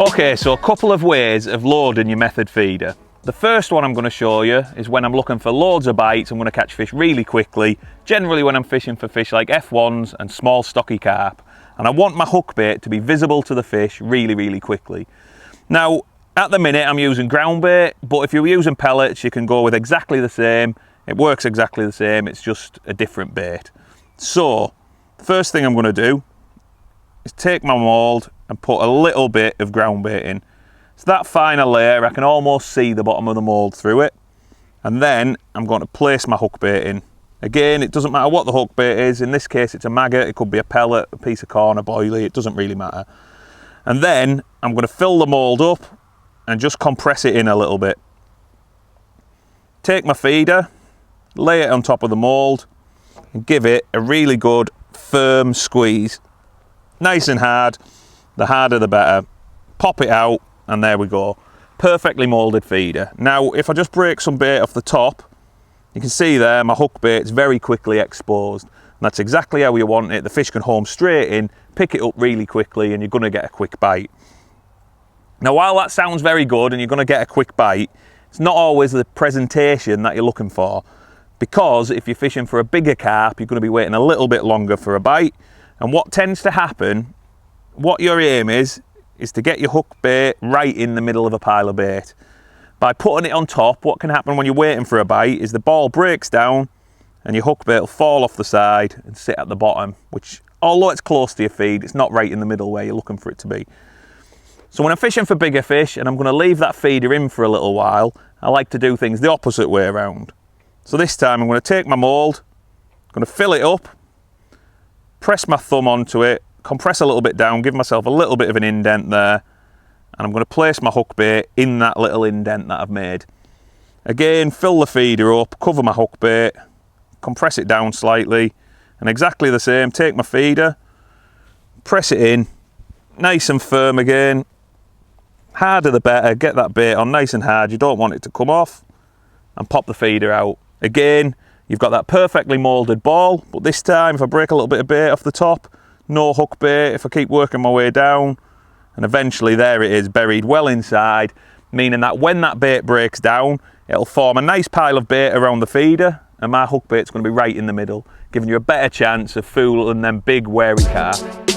Okay, so a couple of ways of loading your method feeder. The first one I'm going to show you is when I'm looking for loads of bites. I'm going to catch fish really quickly, generally when I'm fishing for fish like F1s and small stocky carp, and I want my hook bait to be visible to the fish really quickly. Now at the minute I'm using ground bait, but if you're using pellets you can go with exactly the same. It works exactly the same, it's just a different bait. So first thing I'm going to do is take my mould and put a little bit of ground bait in. It's that finer layer, I can almost see the bottom of the mould through it. And then I'm going to place my hook bait in. Again, it doesn't matter what the hook bait is. In this case, it's a maggot, it could be a pellet, a piece of corn, a boilie, it doesn't really matter. And then I'm going to fill the mould up and just compress it in a little bit. Take my feeder, lay it on top of the mould, and give it a really good, firm squeeze. Nice and hard, the harder the better. Pop it out, and there we go. Perfectly moulded feeder. Now, if I just break some bait off the top, you can see there my hook bait's very quickly exposed. And that's exactly how you want it. The fish can home straight in, pick it up really quickly, and you're going to get a quick bite. Now, while that sounds very good and you're going to get a quick bite, it's not always the presentation that you're looking for. Because if you're fishing for a bigger carp, you're going to be waiting a little bit longer for a bite. And what tends to happen, what your aim is to get your hook bait right in the middle of a pile of bait. By putting it on top, what can happen when you're waiting for a bite is the ball breaks down and your hook bait will fall off the side and sit at the bottom, which, although it's close to your feed, it's not right in the middle where you're looking for it to be. So when I'm fishing for bigger fish and I'm going to leave that feeder in for a little while, I like to do things the opposite way around. So this time I'm going to take my mould, I'm going to fill it up, press my thumb onto it, compress a little bit down, give myself a little bit of an indent there, and I'm going to place my hook bait in that little indent that I've made. Again, fill the feeder up, cover my hook bait, compress it down slightly, and exactly the same, take my feeder, press it in, nice and firm again, harder the better, get that bait on nice and hard, you don't want it to come off, and pop the feeder out. Again, you've got that perfectly moulded ball, but this time if I break a little bit of bait off the top, no hook bait, if I keep working my way down, and eventually there it is, buried well inside, meaning that when that bait breaks down, it'll form a nice pile of bait around the feeder, and my hook bait's going to be right in the middle, giving you a better chance of fooling them big wary carp.